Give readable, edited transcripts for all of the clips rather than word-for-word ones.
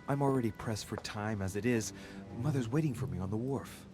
I'm already pressed for time as it is. Mother's waiting for me on the wharf.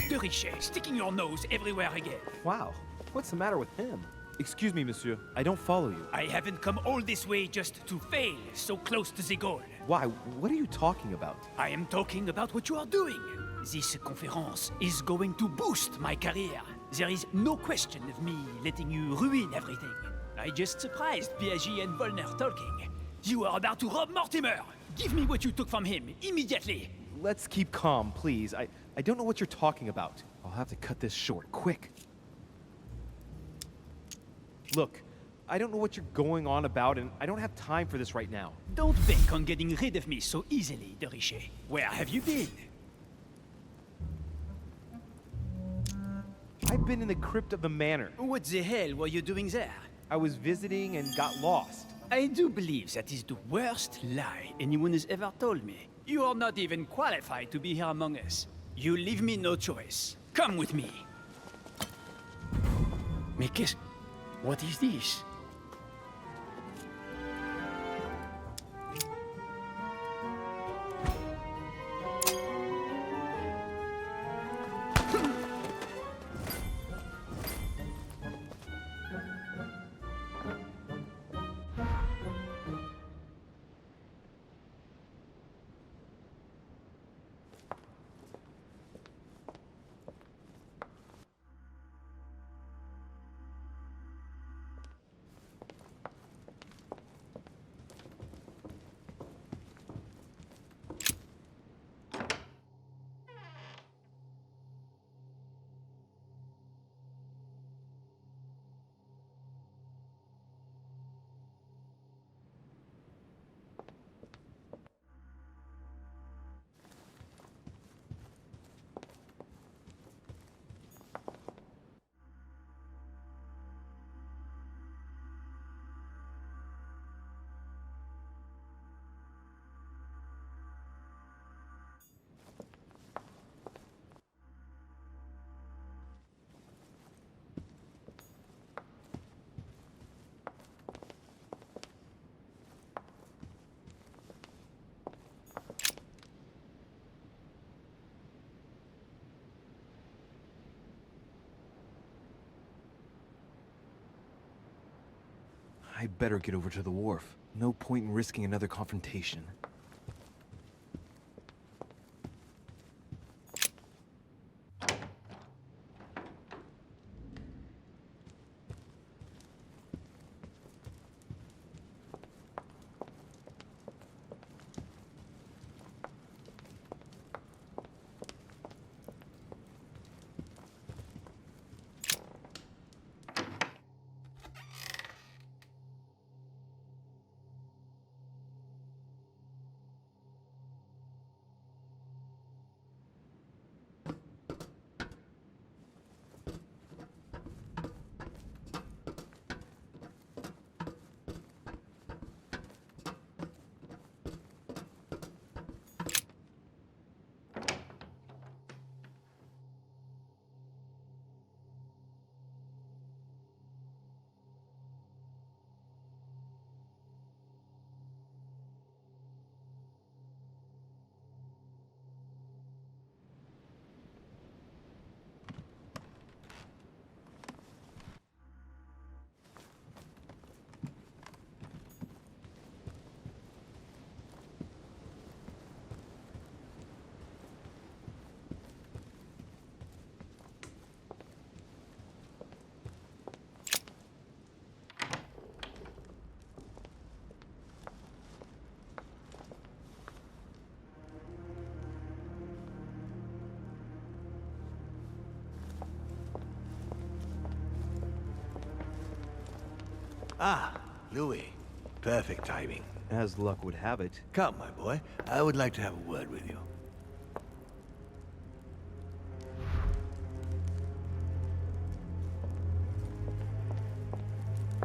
De Richet, sticking your nose everywhere again. Wow, what's the matter with him? Excuse me, monsieur. I don't follow you. I haven't come all this way just to fail so close to the goal. Why? What are you talking about? I am talking about what you are doing. This conference is going to boost my career. There is no question of me letting you ruin everything. I just surprised Piaget and Volner talking. You are about to rob Mortimer. Give me what you took from him, immediately. Let's keep calm, please. I don't know what you're talking about. I'll have to cut this short, quick. Look, I don't know what you're going on about, and I don't have time for this right now. Don't bank on getting rid of me so easily, De Richet. Where have you been? I've been in the crypt of the manor. What the hell were you doing there? I was visiting and got lost. I do believe that is the worst lie anyone has ever told me. You are not even qualified to be here among us. You leave me no choice. Come with me. Mais qu'est-ce... What is this? I better get over to the wharf. No point in risking another confrontation. Ah, Louis. Perfect timing. As luck would have it. Come, my boy. I would like to have a word with you.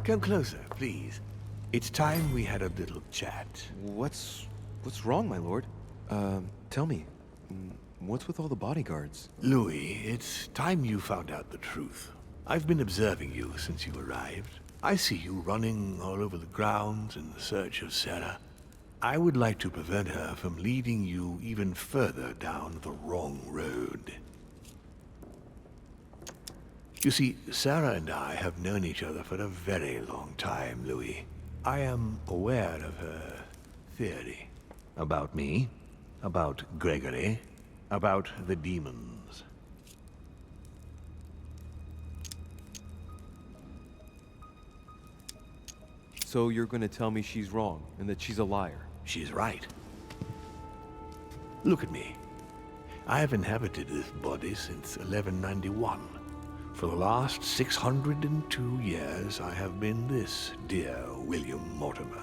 Come closer, please. It's time we had a little chat. What's wrong, my lord? Tell me. What's with all the bodyguards? Louis, it's time you found out the truth. I've been observing you since you arrived. I see you running all over the grounds in the search of Sarah. I would like to prevent her from leading you even further down the wrong road. You see, Sarah and I have known each other for a very long time, Louis. I am aware of her theory. About me, about Gregory, about the demons. So you're gonna tell me she's wrong, and that she's a liar? She's right. Look at me. I have inhabited this body since 1191. For the last 602 years, I have been this dear William Mortimer.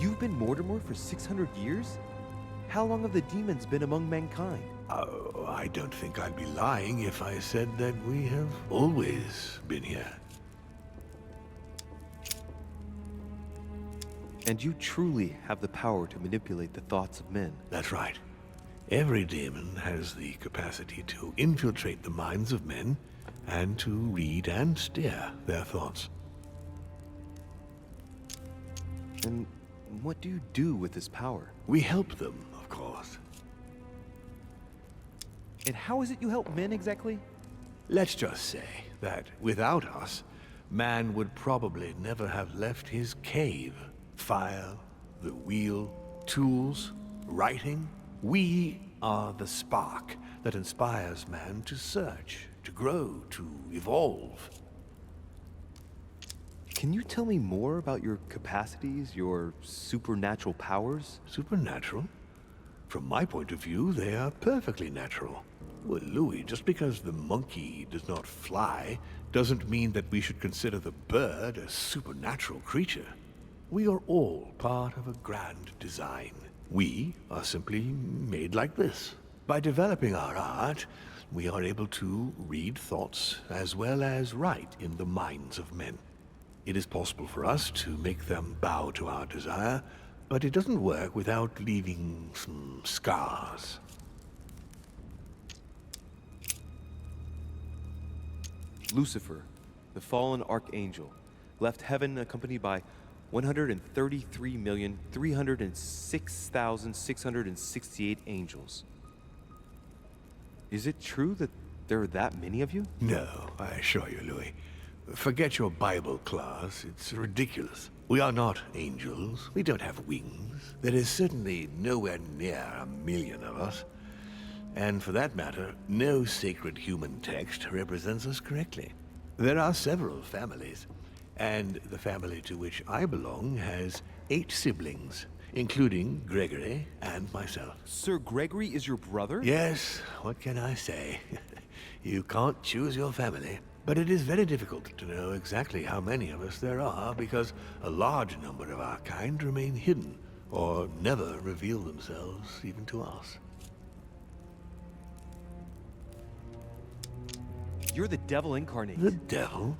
You've been Mortimer for 600 years? How long have the demons been among mankind? Oh, I don't think I'd be lying if I said that we have always been here. And you truly have the power to manipulate the thoughts of men. That's right. Every demon has the capacity to infiltrate the minds of men and to read and steer their thoughts. And what do you do with this power? We help them, of course. And how is it you help men exactly? Let's just say that without us, man would probably never have left his cave. Fire, the wheel, tools, writing. We are the spark that inspires man to search, to grow, to evolve. Can you tell me more about your capacities, your supernatural powers? Supernatural? From my point of view, they are perfectly natural. Well, Louis, just because the monkey does not fly doesn't mean that we should consider the bird a supernatural creature. We are all part of a grand design. We are simply made like this. By developing our art, we are able to read thoughts as well as write in the minds of men. It is possible for us to make them bow to our desire, but it doesn't work without leaving some scars. Lucifer, the fallen archangel, left heaven accompanied by 133,306,668 angels. Is it true that there are that many of you? No, I assure you, Louis. Forget your Bible class. It's ridiculous. We are not angels. We don't have wings. There is certainly nowhere near 1,000,000 of us. And for that matter, no sacred human text represents us correctly. There are several families, and the family to which I belong has 8 siblings, including Gregory and myself. Sir Gregory is your brother? Yes, what can I say? You can't choose your family. But it is very difficult to know exactly how many of us there are, because a large number of our kind remain hidden, or never reveal themselves even to us. You're the devil incarnate. The devil?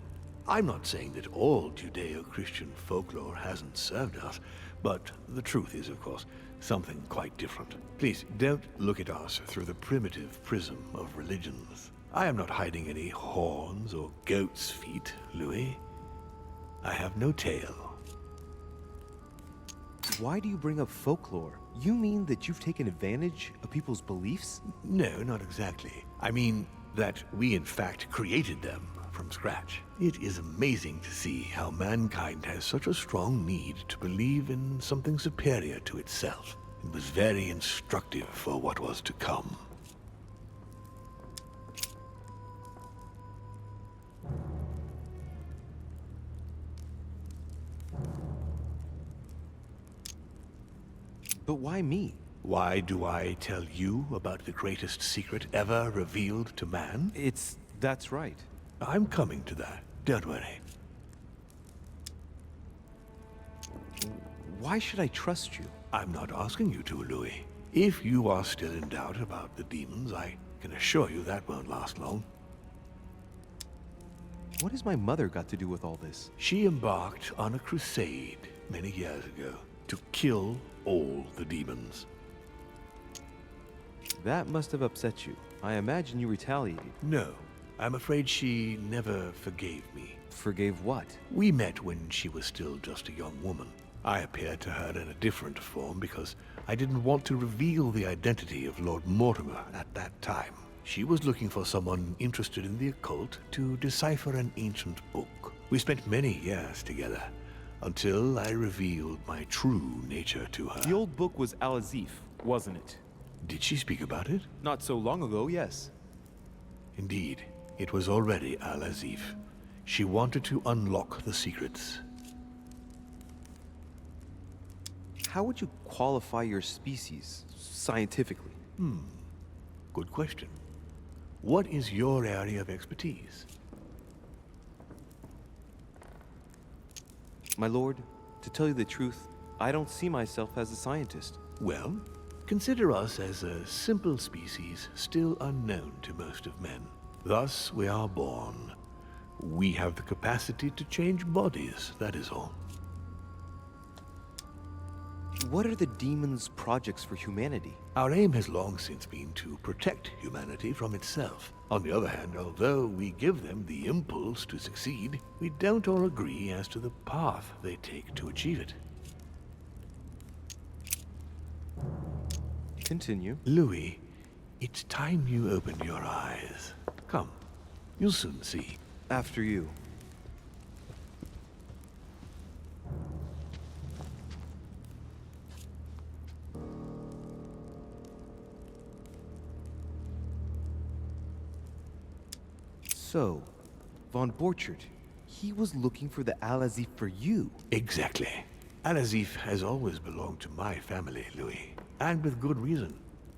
I'm not saying that all Judeo-Christian folklore hasn't served us, but the truth is, of course, something quite different. Please, don't look at us through the primitive prism of religions. I am not hiding any horns or goat's feet, Louis. I have no tail. Why do you bring up folklore? You mean that you've taken advantage of people's beliefs? No, not exactly. I mean that we in fact created them from scratch. It is amazing to see how mankind has such a strong need to believe in something superior to itself. It was very instructive for what was to come. But why me? Why do I tell you about the greatest secret ever revealed to man? That's right. I'm coming to that. Don't worry. Why should I trust you? I'm not asking you to, Louis. If you are still in doubt about the demons, I can assure you that won't last long. What has my mother got to do with all this? She embarked on a crusade many years ago to kill all the demons. That must have upset you. I imagine you retaliated. No, I'm afraid she never forgave me. Forgave what? We met when she was still just a young woman. I appeared to her in a different form because I didn't want to reveal the identity of Lord Mortimer at that time. She was looking for someone interested in the occult to decipher an ancient book. We spent many years together, until I revealed my true nature to her. The old book was Al-Azif, wasn't it? Did she speak about it? Not so long ago, yes. Indeed, it was already Al-Azif. She wanted to unlock the secrets. How would you qualify your species, scientifically? Good question. What is your area of expertise? My lord, to tell you the truth, I don't see myself as a scientist. Well, consider us as a simple species still unknown to most of men. Thus we are born. We have the capacity to change bodies, that is all. What are the demons' projects for humanity? Our aim has long since been to protect humanity from itself. On the other hand, although we give them the impulse to succeed, we don't all agree as to the path they take to achieve it. Continue. Louis, it's time you opened your eyes. Come, you'll soon see. After you. So, von Borchert, he was looking for the Al-Azif for you. Exactly. Al-Azif has always belonged to my family, Louis. And with good reason.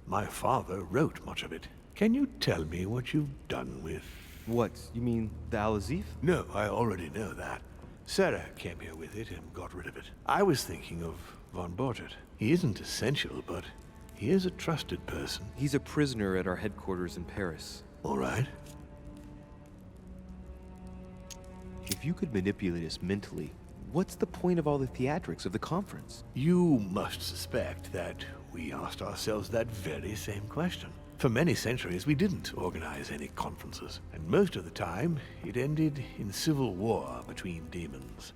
My father wrote much of it. Can you tell me what you've done with... What, you mean the Al-Azif? No, I already know that. Sarah came here with it and got rid of it. I was thinking of von Borchert. He isn't essential, but he is a trusted person. He's a prisoner at our headquarters in Paris. All right. If you could manipulate us mentally, what's the point of all the theatrics of the conference? You must suspect that we asked ourselves that very same question. For many centuries, we didn't organize any conferences, and most of the time, it ended in civil war between demons.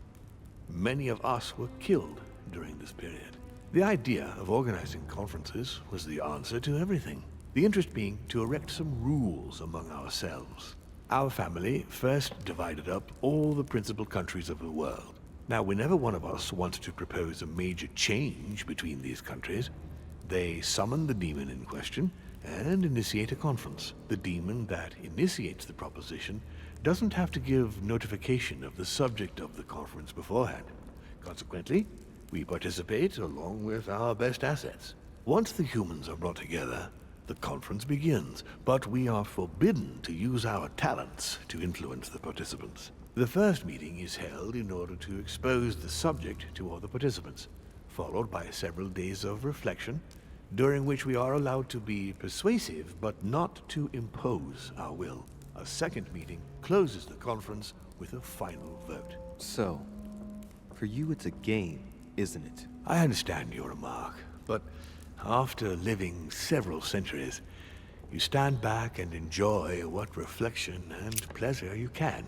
Many of us were killed during this period. The idea of organizing conferences was the answer to everything. The interest being to erect some rules among ourselves. Our family first divided up all the principal countries of the world. Now, whenever one of us wanted to propose a major change between these countries, they summon the demon in question and initiate a conference. The demon that initiates the proposition doesn't have to give notification of the subject of the conference beforehand. Consequently, we participate along with our best assets. Once the humans are brought together, the conference begins, but we are forbidden to use our talents to influence the participants. The first meeting is held in order to expose the subject to all the participants, followed by several days of reflection, during which we are allowed to be persuasive but not to impose our will. A second meeting closes the conference with a final vote. So, for you it's a game, isn't it? I understand your remark, but after living several centuries, you stand back and enjoy what reflection and pleasure you can.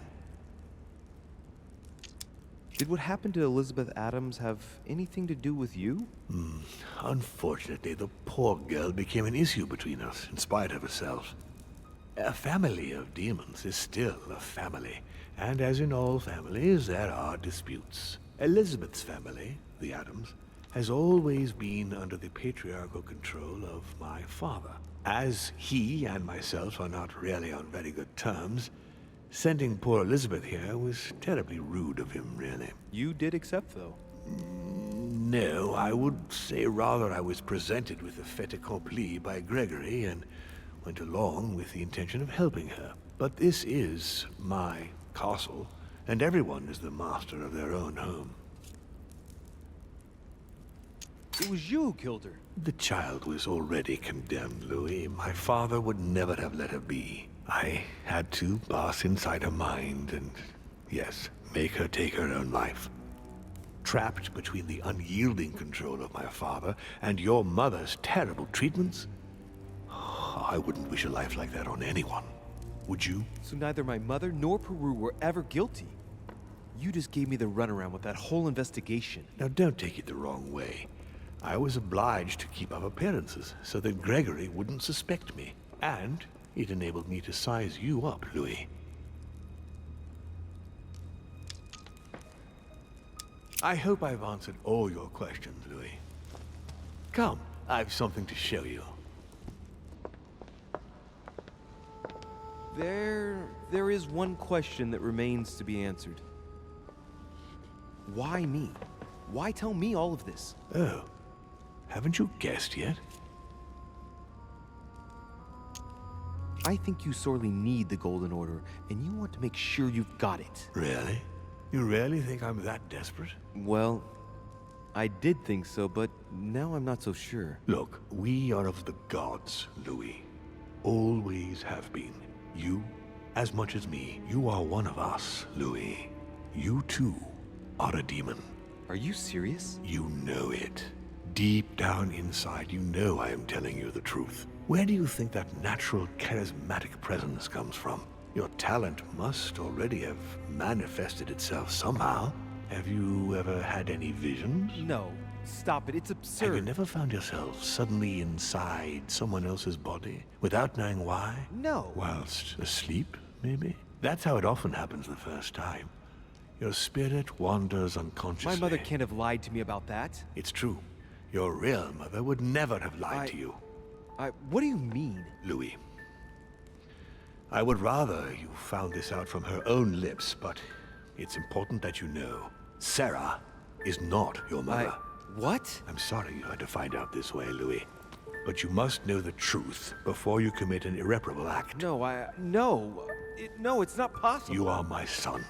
Did what happened to Elizabeth Adams have anything to do with you? Unfortunately, the poor girl became an issue between us, in spite of herself. A family of demons is still a family, and as in all families, there are disputes. Elizabeth's family, the Adams, has always been under the patriarchal control of my father. As he and myself are not really on very good terms, sending poor Elizabeth here was terribly rude of him, really. You did accept, though. No, I would say rather I was presented with a fait accompli by Gregory and went along with the intention of helping her. But this is my castle, and everyone is the master of their own home. It was you who killed her. The child was already condemned, Louis. My father would never have let her be. I had to pass inside her mind and, yes, make her take her own life. Trapped between the unyielding control of my father and your mother's terrible treatments, I wouldn't wish a life like that on anyone. Would you? So neither my mother nor Peru were ever guilty. You just gave me the runaround with that whole investigation. Now don't take it the wrong way. I was obliged to keep up appearances so that Gregory wouldn't suspect me. And it enabled me to size you up, Louis. I hope I've answered all your questions, Louis. Come, I've something to show you. There is one question that remains to be answered. Why me? Why tell me all of this? Oh, haven't you guessed yet? I think you sorely need the Golden Order, and you want to make sure you've got it. Really? You really think I'm that desperate? Well, I did think so, but now I'm not so sure. Look, we are of the gods, Louis. Always have been. You, as much as me, you are one of us, Louis. You too are a demon. Are you serious? You know it. Deep down inside, you know I am telling you the truth. Where do you think that natural, charismatic presence comes from? Your talent must already have manifested itself somehow. Have you ever had any visions? No. Stop it. It's absurd. Have you never found yourself suddenly inside someone else's body without knowing why? No. Whilst asleep, maybe? That's how it often happens the first time. Your spirit wanders unconsciously. My mother can't have lied to me about that. It's true. Your real mother would never have lied to you. What do you mean? Louis, I would rather you found this out from her own lips, but it's important that you know. Sarah is not your mother. What? I'm sorry you had to find out this way, Louis. But you must know the truth before you commit an irreparable act. No, no, it's not possible. You are my son.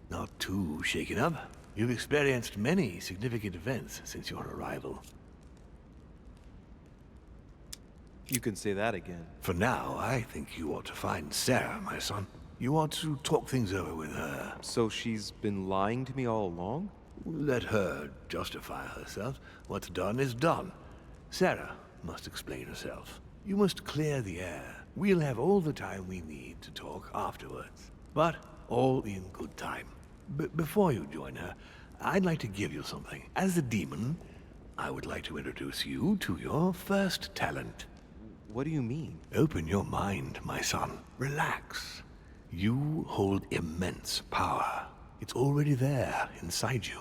Not too shaken up. You've experienced many significant events since your arrival. You can say that again. For now, I think you ought to find Sarah, my son. You ought to talk things over with her. So she's been lying to me all along? Let her justify herself. What's done is done. Sarah must explain herself. You must clear the air. We'll have all the time we need to talk afterwards. But all in good time. Before you join her, I'd like to give you something. As a demon, I would like to introduce you to your first talent. What do you mean? Open your mind, my son. Relax. You hold immense power. It's already there, inside you.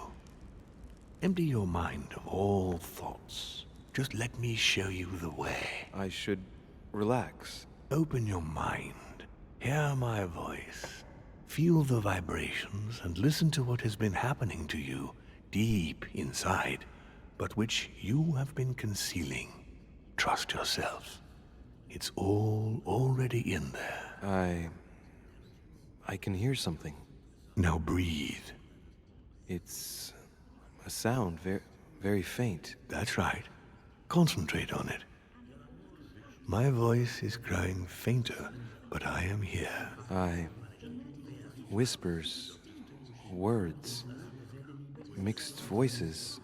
Empty your mind of all thoughts. Just let me show you the way. I should relax. Open your mind. Hear my voice. Feel the vibrations and listen to what has been happening to you deep inside, but which you have been concealing. Trust yourself. It's all already in there. I can hear something. Now breathe. It's a sound, very faint. That's right. Concentrate on it. My voice is growing fainter, but I am here. Whispers, words, mixed voices.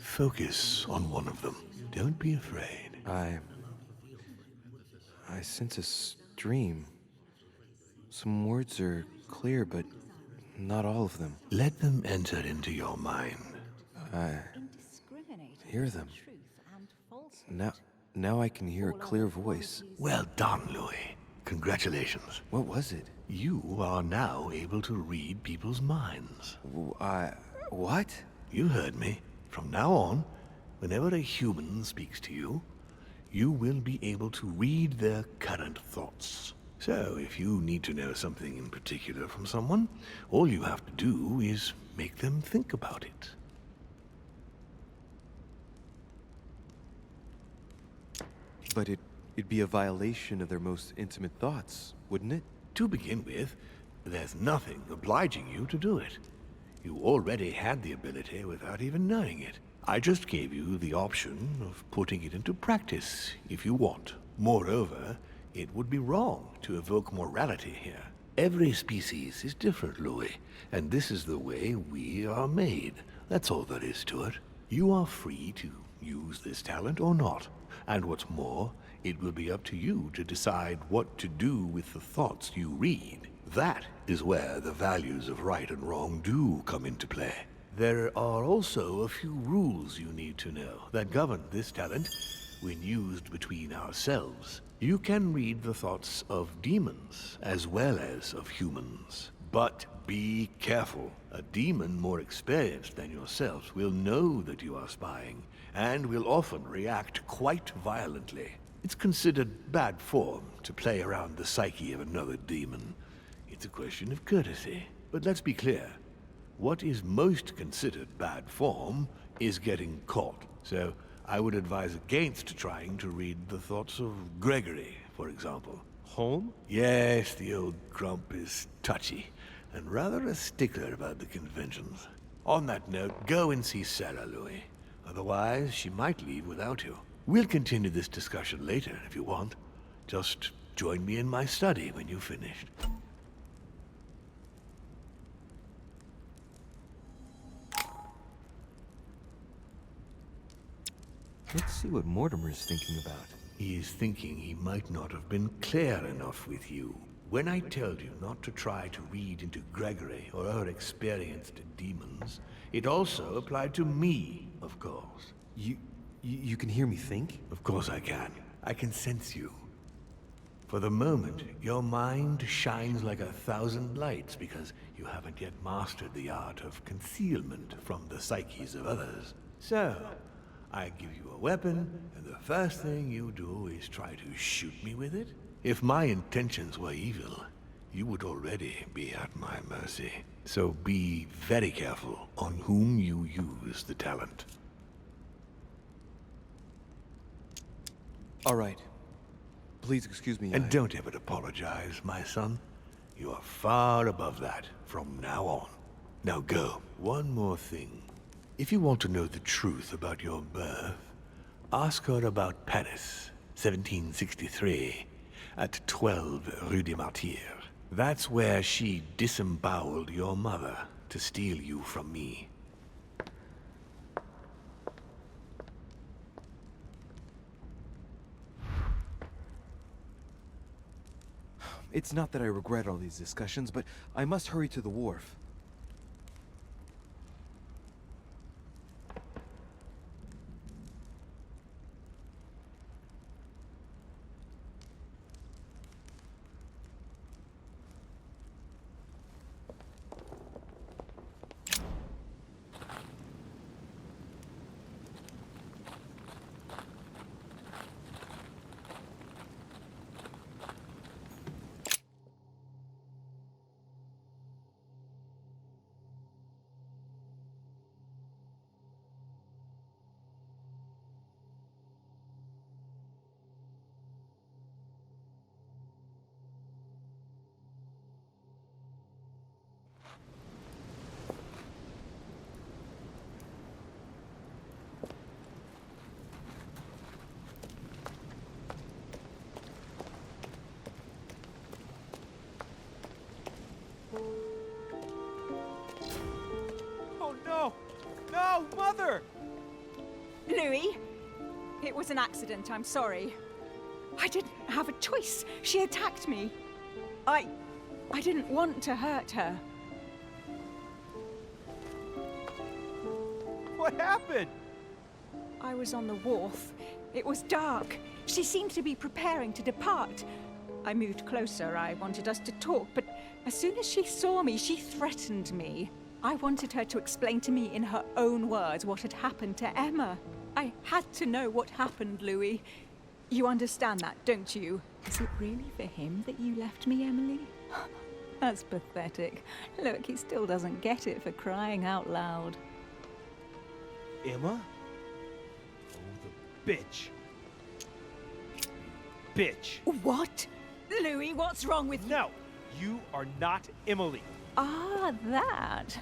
Focus on one of them. Don't be afraid. I sense a stream. Some words are clear, but not all of them. Let them enter into your mind. I hear them. Now I can hear a clear voice. Well done, Louis. Congratulations. What was it? You are now able to read people's minds. What? You heard me. From now on, whenever a human speaks to you, you will be able to read their current thoughts. So, if you need to know something in particular from someone, all you have to do is make them think about it. But it'd be a violation of their most intimate thoughts, wouldn't it? To begin with, there's nothing obliging you to do it. You already had the ability without even knowing it. I just gave you the option of putting it into practice if you want. Moreover, it would be wrong to evoke morality here. Every species is different, Louis, and this is the way we are made. That's all there is to it. You are free to use this talent or not. And what's more, it will be up to you to decide what to do with the thoughts you read. That is where the values of right and wrong do come into play. There are also a few rules you need to know that govern this talent when used between ourselves. You can read the thoughts of demons as well as of humans. But be careful. A demon more experienced than yourself will know that you are spying and will often react quite violently. It's considered bad form to play around the psyche of another demon. It's a question of courtesy. But let's be clear. What is most considered bad form is getting caught. So I would advise against trying to read the thoughts of Gregory, for example. Home? Yes, the old grump is touchy and rather a stickler about the conventions. On that note, go and see Sarah, Louis. Otherwise, she might leave without you. We'll continue this discussion later if you want. Just join me in my study when you've finished. Let's see what Mortimer's thinking about. He is thinking he might not have been clear enough with you. When I told you not to try to read into Gregory or her experienced demons, it also applied to me, of course. You can hear me think? Of course I can. I can sense you. For the moment, your mind shines like 1,000 lights because you haven't yet mastered the art of concealment from the psyches of others. So, I give you a weapon, and the first thing you do is try to shoot me with it? If my intentions were evil, you would already be at my mercy. So be very careful on whom you use the talent. All right. Please excuse me. And don't ever apologize, my son. You are far above that from now on. Now go. One more thing. If you want to know the truth about your birth, ask her about Paris, 1763, at 12 Rue des Martyrs. That's where she disemboweled your mother to steal you from me. It's not that I regret all these discussions, but I must hurry to the wharf. Oh no! No, Mother! Louis, it was an accident, I'm sorry. I didn't have a choice. She attacked me. I didn't want to hurt her. What happened? I was on the wharf. It was dark. She seemed to be preparing to depart. I moved closer. I wanted us to talk, but as soon as she saw me, she threatened me. I wanted her to explain to me in her own words what had happened to Emma. I had to know what happened, Louis. You understand that, don't you? Is it really for him that you left me, Emily? That's pathetic. Look, he still doesn't get it, for crying out loud. Emma? Oh, the bitch. Bitch. What? Louis, what's wrong with you? No, you are not Emily. Ah, that.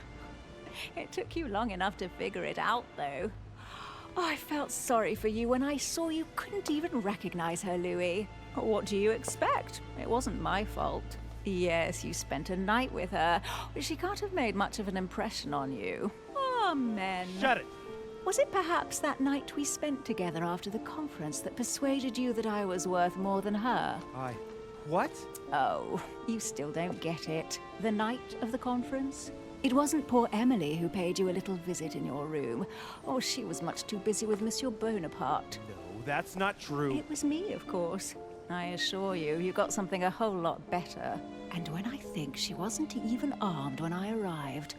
It took you long enough to figure it out, though. Oh, I felt sorry for you when I saw you couldn't even recognize her, Louis. What do you expect? It wasn't my fault. Yes, you spent a night with her, but she can't have made much of an impression on you. Oh, men. Shut it. Was it perhaps that night we spent together after the conference that persuaded you that I was worth more than her? What? Oh, you still don't get it. The night of the conference? It wasn't poor Emily who paid you a little visit in your room. Oh, she was much too busy with Monsieur Bonaparte. No, that's not true. It was me, of course. I assure you, you got something a whole lot better. And when I think she wasn't even armed when I arrived.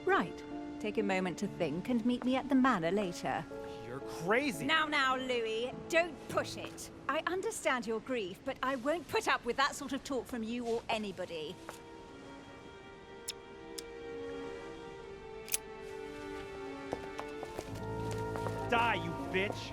Right. Take a moment to think and meet me at the manor later. You're crazy. Now, Louis, don't push it. I understand your grief, but I won't put up with that sort of talk from you or anybody. Die, you bitch.